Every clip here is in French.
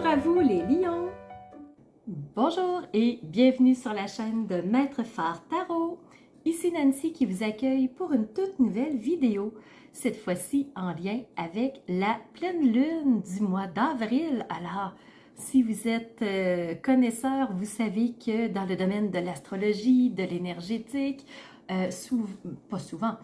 Bonjour à vous les lions! Bonjour et bienvenue sur la chaîne de Maître Phare Tarot. Ici Nancy qui vous accueille pour une toute nouvelle vidéo, cette fois-ci en lien avec la pleine lune du mois d'avril. Alors, si vous êtes connaisseur, vous savez que dans le domaine de l'astrologie, de l'énergétique, pas souvent,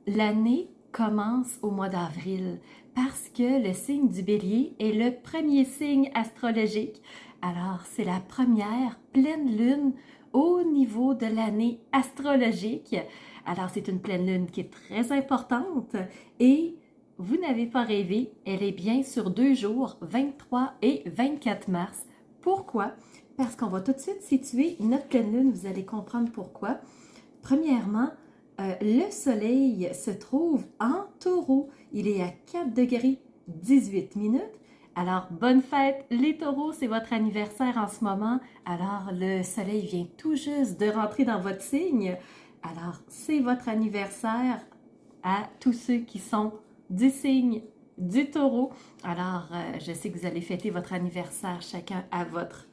l'année commence au mois d'avril parce que le signe du bélier est le premier signe astrologique. Alors, c'est la première pleine lune au niveau de l'année astrologique. Alors, c'est une pleine lune qui est très importante et vous n'avez pas rêvé, elle est bien sur 2 jours, 23 et 24 mars. Pourquoi? Parce qu'on va tout de suite situer notre pleine lune, vous allez comprendre pourquoi. Premièrement, le soleil se trouve en taureau. Il est à 4 degrés 18 minutes. Alors, bonne fête les taureaux, c'est votre anniversaire en ce moment. Alors, le soleil vient tout juste de rentrer dans votre signe. Alors, c'est votre anniversaire à tous ceux qui sont du signe du taureau. Alors, je sais que vous allez fêter votre anniversaire chacun à votre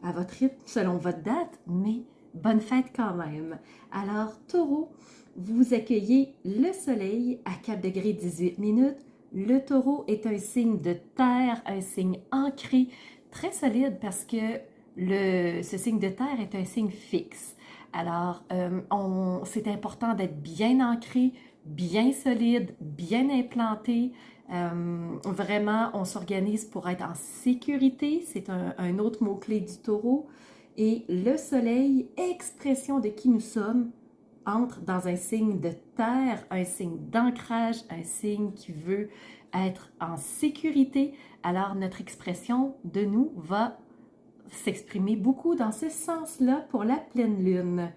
rythme, selon votre date, mais bonne fête quand même. Alors, taureau, vous accueillez le soleil à 4 degrés 18 minutes. Le taureau est un signe de terre, un signe ancré, très solide parce que ce signe de terre est un signe fixe. Alors, c'est important d'être bien ancré, bien solide, bien implanté. Vraiment, on s'organise pour être en sécurité. C'est un autre mot-clé du taureau. Et le soleil, expression de qui nous sommes, entre dans un signe de terre, un signe d'ancrage, un signe qui veut être en sécurité. Alors, notre expression de nous va s'exprimer beaucoup dans ce sens-là pour la pleine lune.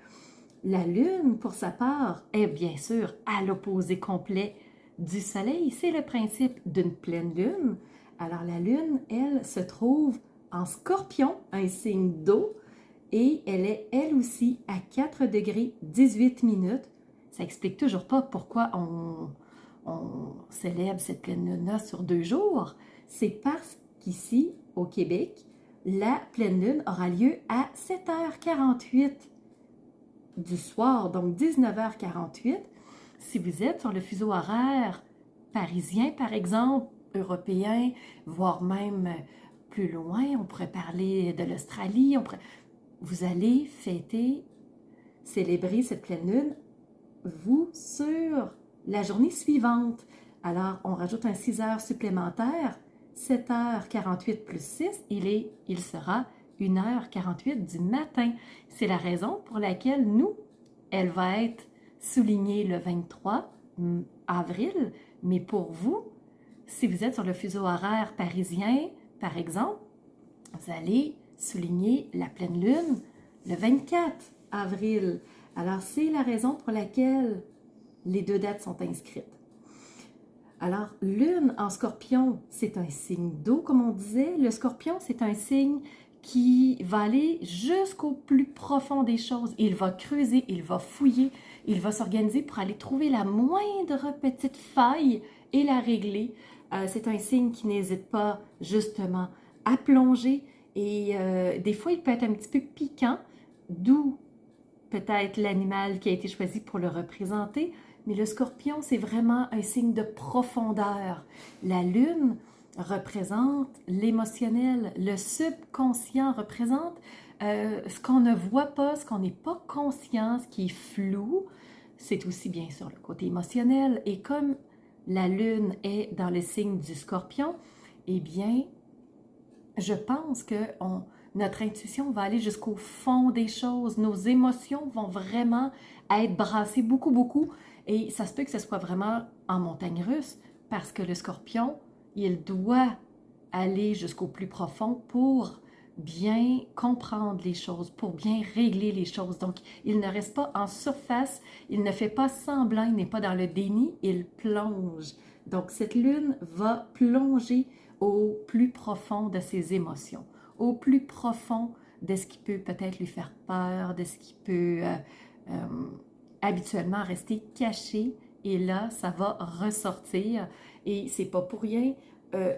La lune, pour sa part, est bien sûr à l'opposé complet du soleil. C'est le principe d'une pleine lune. Alors, la lune, elle, se trouve en scorpion, un signe d'eau, et elle est elle aussi à 4 degrés 18 minutes. Ça explique toujours pas pourquoi on célèbre cette pleine lune-là sur 2 jours. C'est parce qu'ici, au Québec, la pleine lune aura lieu à 7h48 du soir, donc 19h48. Si vous êtes sur le fuseau horaire parisien, par exemple, européen, voire même plus loin, on pourrait parler de l'Australie, vous allez fêter, célébrer cette pleine lune, vous, sur la journée suivante. Alors, on rajoute un 6 heures supplémentaires, 7h48 plus 6, il sera 1h48 du matin. C'est la raison pour laquelle elle va être soulignée le 23 avril, mais pour vous, si vous êtes sur le fuseau horaire parisien, par exemple, vous allez souligner la pleine lune le 24 avril. Alors, c'est la raison pour laquelle les 2 dates sont inscrites. Alors, lune en scorpion, c'est un signe d'eau, comme on disait. Le scorpion, c'est un signe qui va aller jusqu'au plus profond des choses. Il va creuser, il va fouiller, il va s'organiser pour aller trouver la moindre petite faille et la régler. C'est un signe qui n'hésite pas justement à plonger et des fois il peut être un petit peu piquant, d'où peut-être l'animal qui a été choisi pour le représenter, mais le scorpion c'est vraiment un signe de profondeur. La lune représente l'émotionnel, le subconscient représente ce qu'on ne voit pas, ce qu'on n'est pas conscient, ce qui est flou. C'est aussi bien sûr le côté émotionnel et comme la lune est dans le signe du scorpion, eh bien, je pense que notre intuition va aller jusqu'au fond des choses. Nos émotions vont vraiment être brassées beaucoup, beaucoup. Et ça se peut que ce soit vraiment en montagne russe parce que le scorpion, il doit aller jusqu'au plus profond pour bien comprendre les choses, pour bien régler les choses. Donc, il ne reste pas en surface, il ne fait pas semblant, il n'est pas dans le déni, il plonge. Donc, cette lune va plonger au plus profond de ses émotions, au plus profond de ce qui peut peut-être lui faire peur, de ce qui peut habituellement rester caché. Et là, ça va ressortir. Et c'est pas pour rien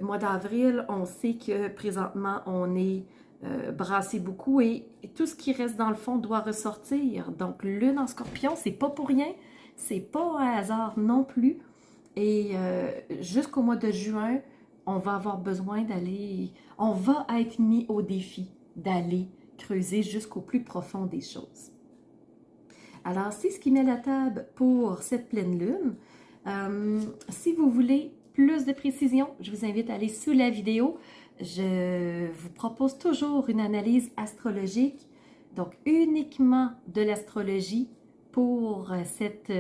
mois d'avril, on sait que présentement, on est brassé beaucoup et tout ce qui reste dans le fond doit ressortir. Donc, lune en scorpion, c'est pas pour rien, c'est pas un hasard non plus. Et jusqu'au mois de juin, on va avoir besoin d'aller, on va être mis au défi d'aller creuser jusqu'au plus profond des choses. Alors, c'est ce qui met la table pour cette pleine lune. Si vous voulez plus de précision, je vous invite à aller sous la vidéo. Je vous propose toujours une analyse astrologique, donc uniquement de l'astrologie pour cette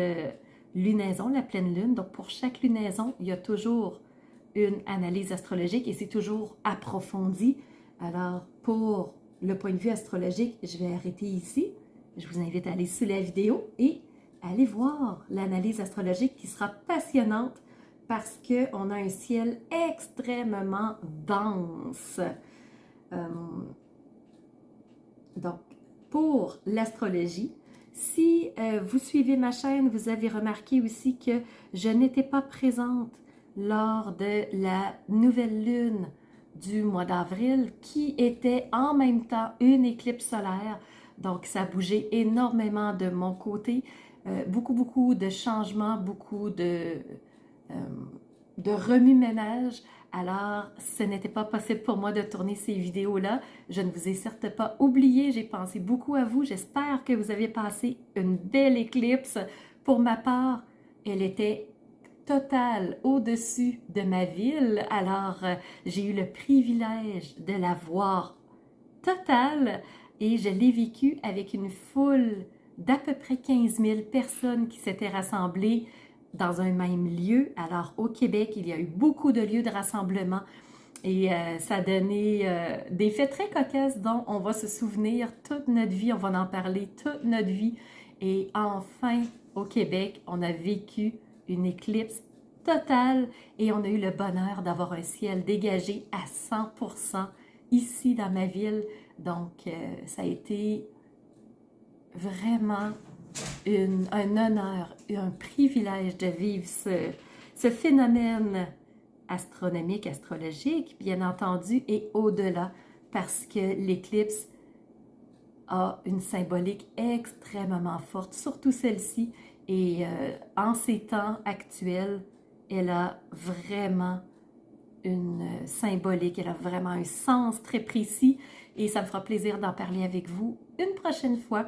lunaison, la pleine lune. Donc, pour chaque lunaison, il y a toujours une analyse astrologique et c'est toujours approfondi. Alors, pour le point de vue astrologique, je vais arrêter ici. Je vous invite à aller sous la vidéo et aller voir l'analyse astrologique qui sera passionnante parce qu'on a un ciel extrêmement dense. Donc, pour l'astrologie, si vous suivez ma chaîne, vous avez remarqué aussi que je n'étais pas présente lors de la nouvelle lune du mois d'avril qui était en même temps une éclipse solaire. Donc, ça a bougé énormément de mon côté. Beaucoup de changements, beaucoup de remue-ménage. Alors, ce n'était pas possible pour moi de tourner ces vidéos-là. Je ne vous ai certes pas oublié. J'ai pensé beaucoup à vous. J'espère que vous avez passé une belle éclipse. Pour ma part, elle était totale au-dessus de ma ville. Alors, j'ai eu le privilège de la voir totale et je l'ai vécue avec une foule d'à peu près 15 000 personnes qui s'étaient rassemblées dans un même lieu. Alors, au Québec, il y a eu beaucoup de lieux de rassemblement et ça a donné des faits très cocasses dont on va se souvenir toute notre vie, on va en parler toute notre vie. Et enfin, au Québec, on a vécu une éclipse totale et on a eu le bonheur d'avoir un ciel dégagé à 100% ici dans ma ville. Donc, ça a été vraiment un honneur et un privilège de vivre ce phénomène astronomique, astrologique, bien entendu, et au-delà, parce que l'éclipse a une symbolique extrêmement forte, surtout celle-ci, et en ces temps actuels, elle a vraiment une symbolique, elle a vraiment un sens très précis, et ça me fera plaisir d'en parler avec vous une prochaine fois.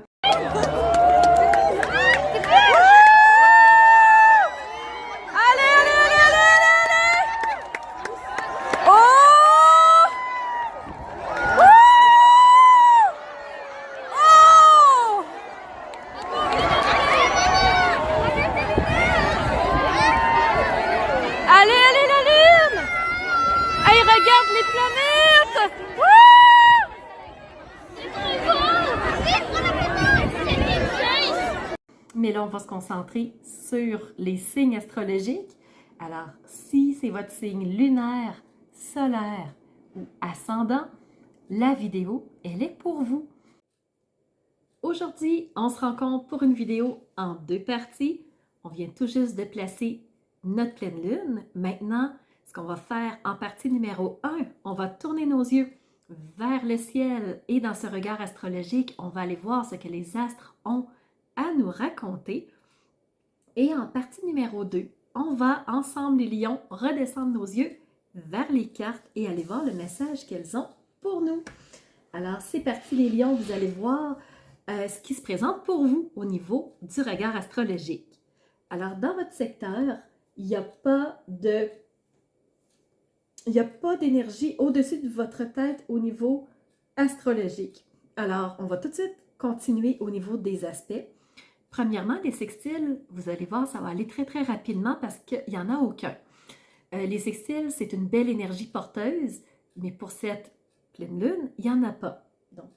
Mais là, on va se concentrer sur les signes astrologiques. Alors, si c'est votre signe lunaire, solaire ou ascendant, la vidéo, elle est pour vous. Aujourd'hui, on se rencontre pour une vidéo en deux parties. On vient tout juste de placer notre pleine lune. Maintenant, ce qu'on va faire en partie numéro 1, on va tourner nos yeux vers le ciel et dans ce regard astrologique, on va aller voir ce que les astres ont à nous raconter. Et en partie numéro 2, on va ensemble les lions redescendre nos yeux vers les cartes et aller voir le message qu'elles ont pour nous. Alors c'est parti les lions, vous allez voir ce qui se présente pour vous au niveau du regard astrologique. Alors dans votre secteur, il n'y a pas d'énergie au-dessus de votre tête au niveau astrologique. Alors on va tout de suite continuer au niveau des aspects. Premièrement, les sextiles, vous allez voir, ça va aller très très rapidement parce qu'il n'y en a aucun. Les sextiles, c'est une belle énergie porteuse, mais pour cette pleine lune, il n'y en a pas. Donc,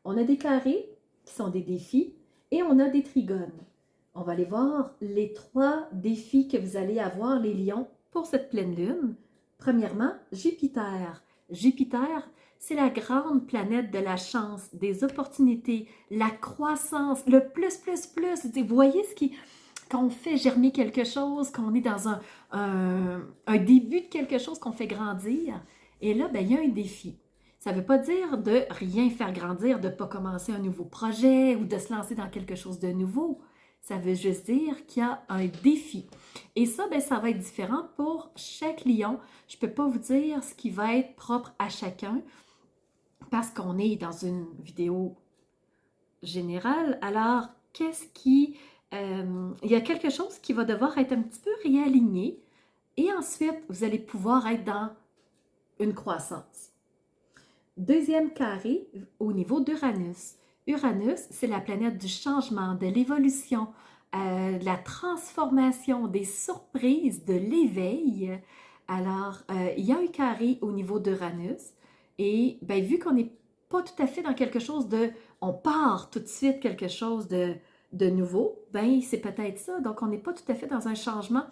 on a des carrés qui sont des défis et on a des trigones. On va aller voir les 3 défis que vous allez avoir, les lions, pour cette pleine lune. Premièrement, Jupiter. Jupiter, c'est la grande planète de la chance, des opportunités, la croissance, le plus. Vous voyez quand on fait germer quelque chose, qu'on est dans un début de quelque chose qu'on fait grandir. Et là, ben, il y a un défi. Ça ne veut pas dire de rien faire grandir, de ne pas commencer un nouveau projet ou de se lancer dans quelque chose de nouveau. Ça veut juste dire qu'il y a un défi. Et ça, ben, ça va être différent pour chaque lion. Je ne peux pas vous dire ce qui va être propre à chacun parce qu'on est dans une vidéo générale. Alors, il y a quelque chose qui va devoir être un petit peu réaligné et ensuite, vous allez pouvoir être dans une croissance. Deuxième carré au niveau d'Uranus. Uranus, c'est la planète du changement, de l'évolution, de la transformation, des surprises, de l'éveil. Alors, il y a un carré au niveau d'Uranus et ben, vu qu'on n'est pas tout à fait dans quelque chose de... On part tout de suite quelque chose de nouveau, ben c'est peut-être ça. Donc, on n'est pas tout à fait dans un changement,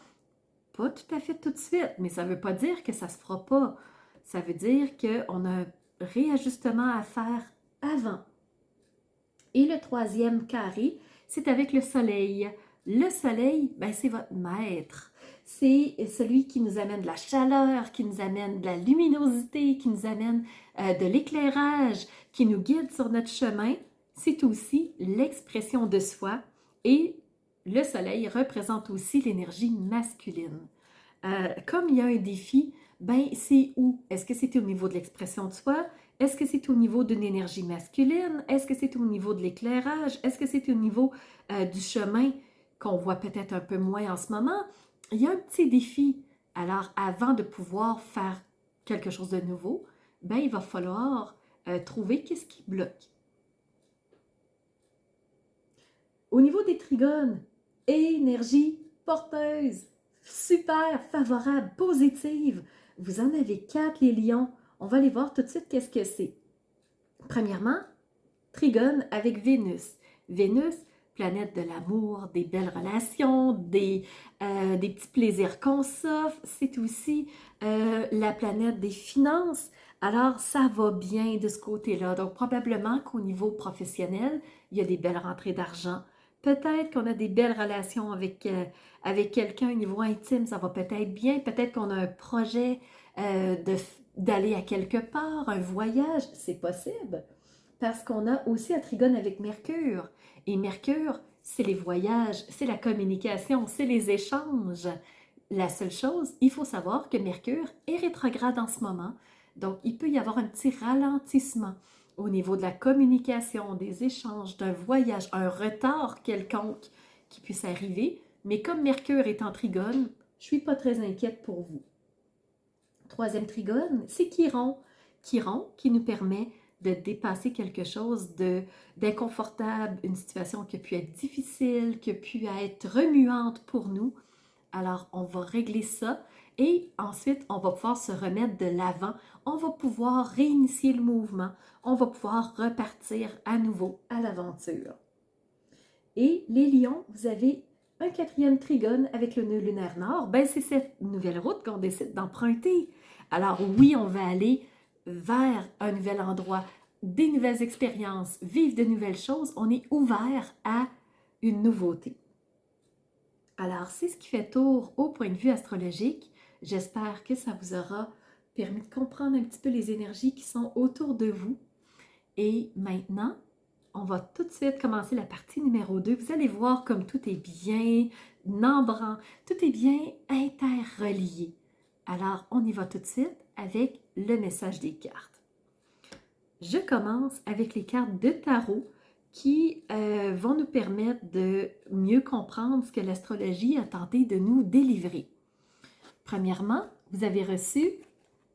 pas tout à fait tout de suite, mais ça ne veut pas dire que ça ne se fera pas. Ça veut dire qu'on a un réajustement à faire avant. Et le troisième carré, c'est avec le soleil. Le soleil, ben, c'est votre maître. C'est celui qui nous amène de la chaleur, qui nous amène de la luminosité, qui nous amène de l'éclairage, qui nous guide sur notre chemin. C'est aussi l'expression de soi et le soleil représente aussi l'énergie masculine. Comme il y a un défi, ben c'est où? Est-ce que c'est au niveau de l'expression de soi? Est-ce que c'est au niveau d'une énergie masculine? Est-ce que c'est au niveau de l'éclairage? Est-ce que c'est au niveau du chemin qu'on voit peut-être un peu moins en ce moment? Il y a un petit défi. Alors, avant de pouvoir faire quelque chose de nouveau, ben, il va falloir trouver qu'est-ce qui bloque. Au niveau des trigones, énergie porteuse, super, favorable, positive. Vous en avez 4, les lions. On va aller voir tout de suite qu'est-ce que c'est. Premièrement, trigone avec Vénus. Vénus, planète de l'amour, des belles relations, des petits plaisirs qu'on s'offre. C'est aussi la planète des finances. Alors, ça va bien de ce côté-là. Donc, probablement qu'au niveau professionnel, il y a des belles rentrées d'argent. Peut-être qu'on a des belles relations avec quelqu'un au niveau intime, ça va peut-être bien. Peut-être qu'on a un projet d'aller à quelque part, un voyage, c'est possible. Parce qu'on a aussi un trigone avec Mercure. Et Mercure, c'est les voyages, c'est la communication, c'est les échanges. La seule chose, il faut savoir que Mercure est rétrograde en ce moment. Donc, il peut y avoir un petit ralentissement au niveau de la communication, des échanges, d'un voyage, un retard quelconque qui puisse arriver. Mais comme Mercure est en trigone, je ne suis pas très inquiète pour vous. Troisième trigone, c'est Chiron. Chiron qui nous permet de dépasser quelque chose d'inconfortable, une situation qui a pu être difficile, qui a pu être remuante pour nous. Alors, on va régler ça et ensuite, on va pouvoir se remettre de l'avant. On va pouvoir réinitier le mouvement. On va pouvoir repartir à nouveau à l'aventure. Et les lions, vous avez un quatrième trigone avec le nœud lunaire nord. Ben, c'est cette nouvelle route qu'on décide d'emprunter. Alors oui, on va aller vers un nouvel endroit, des nouvelles expériences, vivre de nouvelles choses. On est ouvert à une nouveauté. Alors, c'est ce qui fait tour au point de vue astrologique. J'espère que ça vous aura permis de comprendre un petit peu les énergies qui sont autour de vous. Et maintenant, on va tout de suite commencer la partie numéro 2. Vous allez voir comme tout est bien nombrant, tout est bien interrelié. Alors, on y va tout de suite avec le message des cartes. Je commence avec les cartes de tarot qui vont nous permettre de mieux comprendre ce que l'astrologie a tenté de nous délivrer. Premièrement, vous avez reçu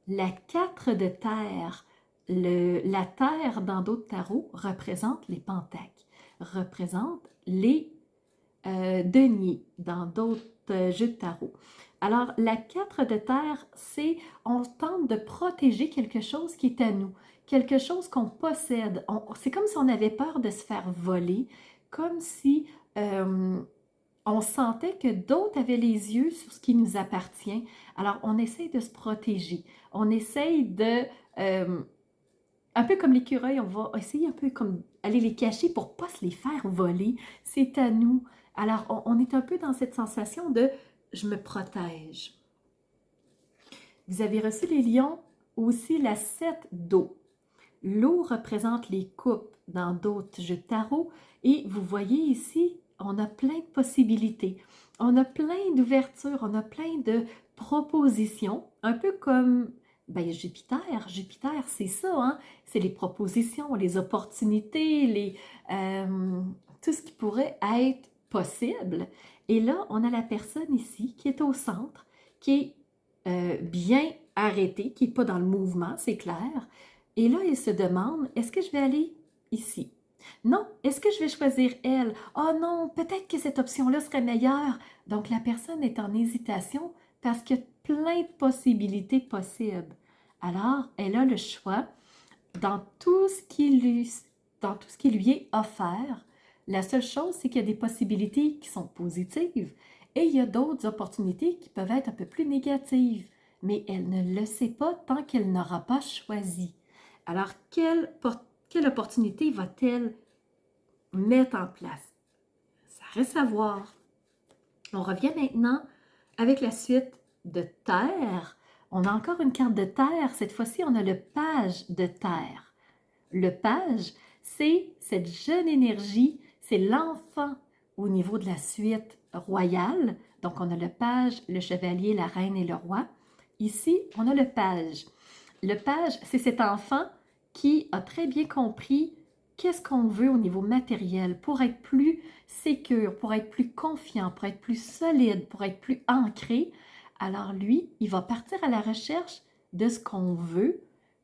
la 4 de terre. La terre, dans d'autres tarots, représente les pentacles, représente les deniers dans d'autres jeux de tarot. Alors, la 4 de terre, c'est on tente de protéger quelque chose qui est à nous, quelque chose qu'on possède. C'est comme si on avait peur de se faire voler, comme si on sentait que d'autres avaient les yeux sur ce qui nous appartient. Alors, on essaye de se protéger. On essaye de... un peu comme l'écureuil, on va essayer un peu comme aller les cacher pour ne pas se les faire voler. C'est à nous. Alors, on est un peu dans cette sensation de « je me protège ». Vous avez reçu les lions aussi la 7 d'eau. L'eau représente les coupes dans d'autres jeux de tarot et vous voyez ici, on a plein de possibilités. On a plein d'ouvertures, on a plein de propositions, un peu comme Jupiter. Jupiter, c'est ça, hein? C'est les propositions, les opportunités, tout ce qui pourrait être possible. Et là, on a la personne ici qui est au centre, qui est bien arrêtée, qui n'est pas dans le mouvement, c'est clair. Et là, il se demande, est-ce que je vais aller ici? Non, est-ce que je vais choisir elle? Oh non, peut-être que cette option-là serait meilleure. Donc, la personne est en hésitation parce qu'il y a plein de possibilités possibles. Alors, elle a le choix dans tout ce qui lui est offert. La seule chose, c'est qu'il y a des possibilités qui sont positives et il y a d'autres opportunités qui peuvent être un peu plus négatives. Mais elle ne le sait pas tant qu'elle n'aura pas choisi. Alors, quelle opportunité va-t-elle mettre en place? Ça reste à voir. On revient maintenant avec la suite de terre. On a encore une carte de terre. Cette fois-ci, on a le page de terre. Le page, c'est cette jeune énergie, c'est l'enfant au niveau de la suite royale. Donc, on a le page, le chevalier, la reine et le roi. Ici, on a le page. Le page, c'est cet enfant qui a très bien compris qu'est-ce qu'on veut au niveau matériel pour être plus sécure, pour être plus confiant, pour être plus solide, pour être plus ancré. Alors lui, il va partir à la recherche de ce qu'on veut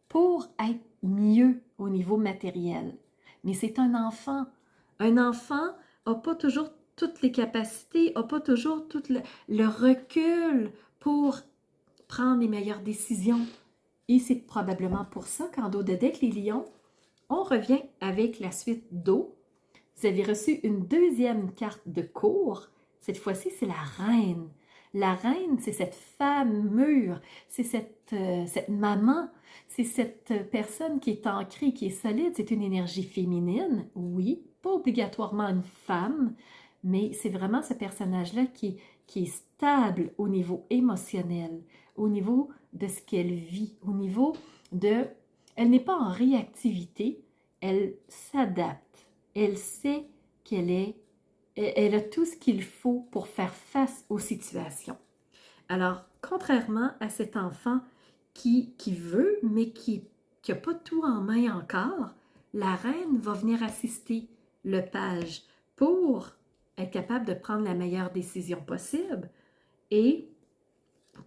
pour être mieux au niveau matériel. Mais c'est un enfant. Un enfant n'a pas toujours toutes les capacités, n'a pas toujours tout le recul pour prendre les meilleures décisions. Et c'est probablement pour ça qu'en dos de deck, les lions, on revient avec la suite d'eau. Vous avez reçu une deuxième carte de cour. Cette fois-ci, c'est la reine. La reine, c'est cette femme mûre, c'est cette maman, c'est cette personne qui est ancrée, qui est solide. C'est une énergie féminine, oui, pas obligatoirement une femme, mais c'est vraiment ce personnage-là qui est stable au niveau émotionnel, au niveau de ce qu'elle vit, au niveau de... Elle n'est pas en réactivité, elle s'adapte, elle sait elle a tout ce qu'il faut pour faire face aux situations. Alors, contrairement à cet enfant qui veut, mais qui n'a pas tout en main encore, la reine va venir assister le page pour être capable de prendre la meilleure décision possible et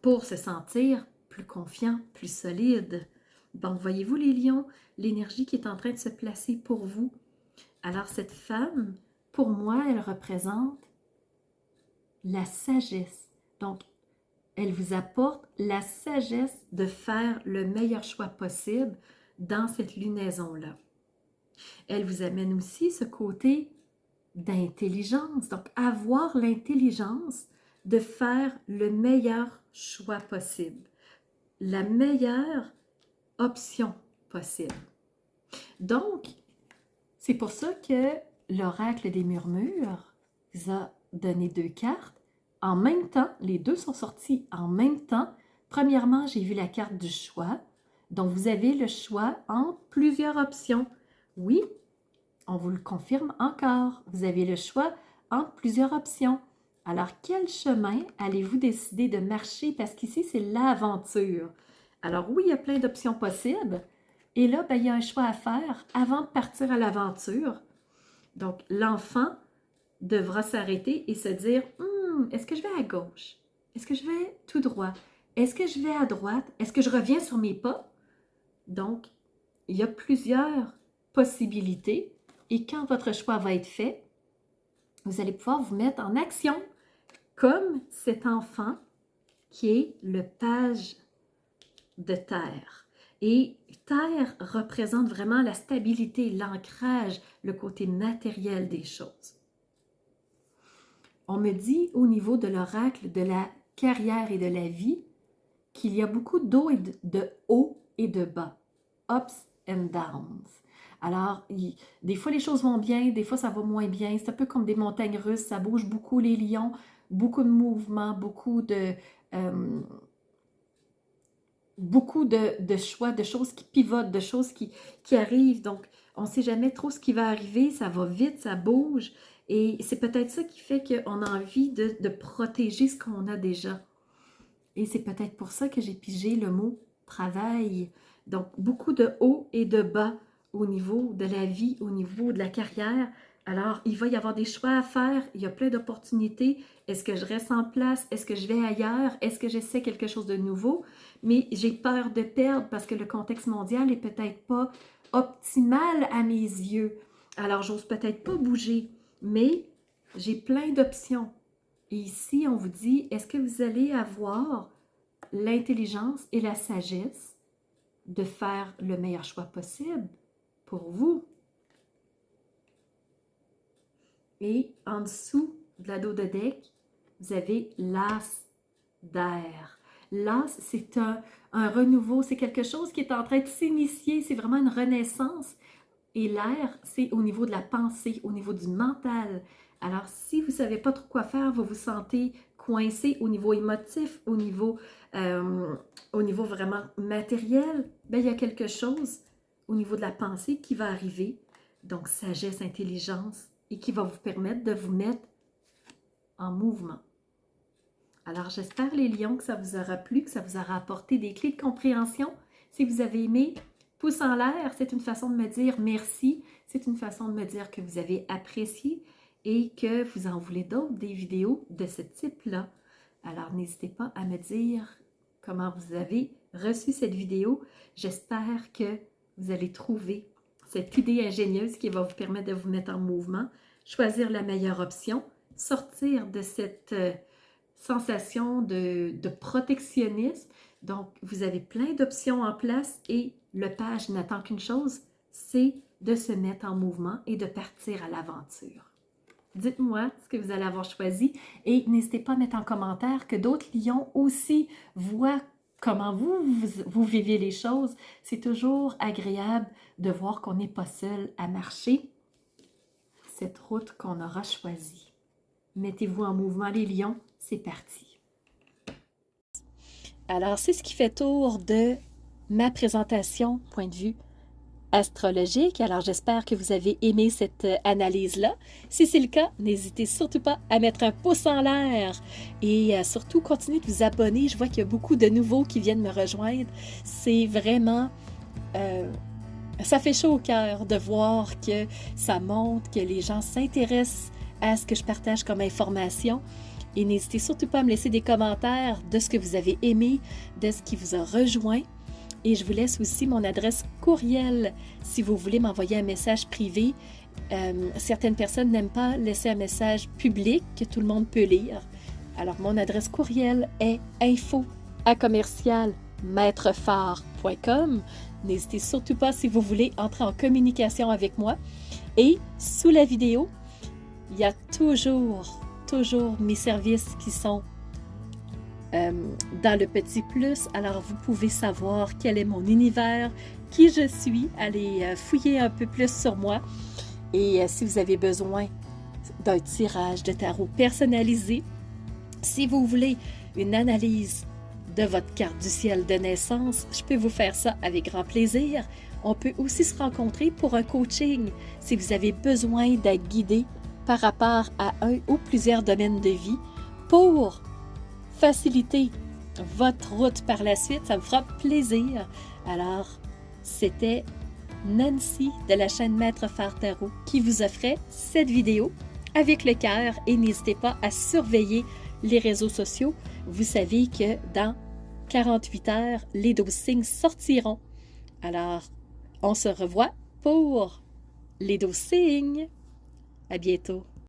pour se sentir plus confiant, plus solide. Donc, voyez-vous les lions, l'énergie qui est en train de se placer pour vous. Alors, cette femme, pour moi, elle représente la sagesse. Donc, elle vous apporte la sagesse de faire le meilleur choix possible dans cette lunaison-là. Elle vous amène aussi ce côté d'intelligence. Donc, avoir l'intelligence de faire le meilleur choix possible, la meilleure option possible. Donc, c'est pour ça que l'oracle des murmures vous a donné 2 cartes. En même temps, les deux sont sortis en même temps. Premièrement, j'ai vu la carte du choix. Donc, vous avez le choix entre plusieurs options. Oui, on vous le confirme encore. Vous avez le choix entre plusieurs options. Alors, quel chemin allez-vous décider de marcher? Parce qu'ici, c'est l'aventure. Alors, oui, il y a plein d'options possibles. Et là, il y a un choix à faire avant de partir à l'aventure. Donc, l'enfant devra s'arrêter et se dire « Est-ce que je vais à gauche? Est-ce que je vais tout droit? Est-ce que je vais à droite? Est-ce que je reviens sur mes pas? » Donc, il y a plusieurs possibilités et quand votre choix va être fait, vous allez pouvoir vous mettre en action comme cet enfant qui est le page de terre. Et terre représente vraiment la stabilité, l'ancrage, le côté matériel des choses. On me dit au niveau de l'oracle de la carrière et de la vie qu'il y a beaucoup de hauts et de bas, ups and downs. Alors, des fois, les choses vont bien, des fois, ça va moins bien. C'est un peu comme des montagnes russes, ça bouge beaucoup les lions, beaucoup de mouvements, euh, beaucoup de choix, de choses qui pivotent, de choses qui arrivent. Donc, on ne sait jamais trop ce qui va arriver, ça va vite, ça bouge. Et c'est peut-être ça qui fait qu'on a envie de protéger ce qu'on a déjà. Et c'est peut-être pour ça que j'ai pigé le mot travail. Donc, beaucoup de hauts et de bas au niveau de la vie, au niveau de la carrière. Alors, il va y avoir des choix à faire, il y a plein d'opportunités. Est-ce que je reste en place? Est-ce que je vais ailleurs? Est-ce que j'essaie quelque chose de nouveau? Mais j'ai peur de perdre parce que le contexte mondial n'est peut-être pas optimal à mes yeux. Alors, j'ose peut-être pas bouger, mais j'ai plein d'options. Et ici, on vous dit, est-ce que vous allez avoir l'intelligence et la sagesse de faire le meilleur choix possible pour vous? Et en dessous de la dos de deck, vous avez l'as d'air. L'as, c'est un renouveau, c'est quelque chose qui est en train de s'initier, c'est vraiment une renaissance. Et l'air, c'est au niveau de la pensée, au niveau du mental. Alors, si vous ne savez pas trop quoi faire, vous vous sentez coincé au niveau émotif, au niveau vraiment matériel, bien, il y a quelque chose au niveau de la pensée qui va arriver. Donc, sagesse, intelligence, et qui va vous permettre de vous mettre en mouvement. Alors, j'espère, les lions, que ça vous aura plu, que ça vous aura apporté des clés de compréhension. Si vous avez aimé, pouce en l'air, c'est une façon de me dire merci. C'est une façon de me dire que vous avez apprécié et que vous en voulez d'autres, des vidéos de ce type-là. Alors, n'hésitez pas à me dire comment vous avez reçu cette vidéo. J'espère que vous allez trouver cette idée ingénieuse qui va vous permettre de vous mettre en mouvement, choisir la meilleure option, sortir de cette sensation de protectionnisme. Donc, vous avez plein d'options en place et le page n'attend qu'une chose, c'est de se mettre en mouvement et de partir à l'aventure. Dites-moi ce que vous allez avoir choisi et n'hésitez pas à mettre en commentaire que d'autres lions aussi voient comment vous vivez les choses. C'est toujours agréable de voir qu'on n'est pas seul à marcher cette route qu'on aura choisie. Mettez-vous en mouvement les lions, c'est parti. Alors, c'est ce qui fait tour de ma présentation, point de vue astrologique. Alors, j'espère que vous avez aimé cette analyse-là. Si c'est le cas, n'hésitez surtout pas à mettre un pouce en l'air et surtout, continuez de vous abonner. Je vois qu'il y a beaucoup de nouveaux qui viennent me rejoindre. C'est vraiment... ça fait chaud au cœur de voir que ça montre, que les gens s'intéressent à ce que je partage comme information. Et n'hésitez surtout pas à me laisser des commentaires de ce que vous avez aimé, de ce qui vous a rejoint. Et je vous laisse aussi mon adresse courriel si vous voulez m'envoyer un message privé. Certaines personnes n'aiment pas laisser un message public que tout le monde peut lire. Alors, mon adresse courriel est info@commercialmaitrefort.com. N'hésitez surtout pas si vous voulez entrer en communication avec moi. Et sous la vidéo, il y a toujours mes services qui sont dans le petit plus. Alors, vous pouvez savoir quel est mon univers, qui je suis. Allez fouiller un peu plus sur moi. Et si vous avez besoin d'un tirage de tarot personnalisé, si vous voulez une analyse de votre carte du ciel de naissance, je peux vous faire ça avec grand plaisir. On peut aussi se rencontrer pour un coaching si vous avez besoin d'être guidé par rapport à un ou plusieurs domaines de vie pour faciliter votre route par la suite. Ça me fera plaisir. Alors, c'était Nancy de la chaîne Maître Phare Tarot qui vous offrait cette vidéo avec le cœur et n'hésitez pas à surveiller les réseaux sociaux. Vous savez que dans 48 heures, les 12 signes sortiront. Alors, on se revoit pour les 12 signes. À bientôt.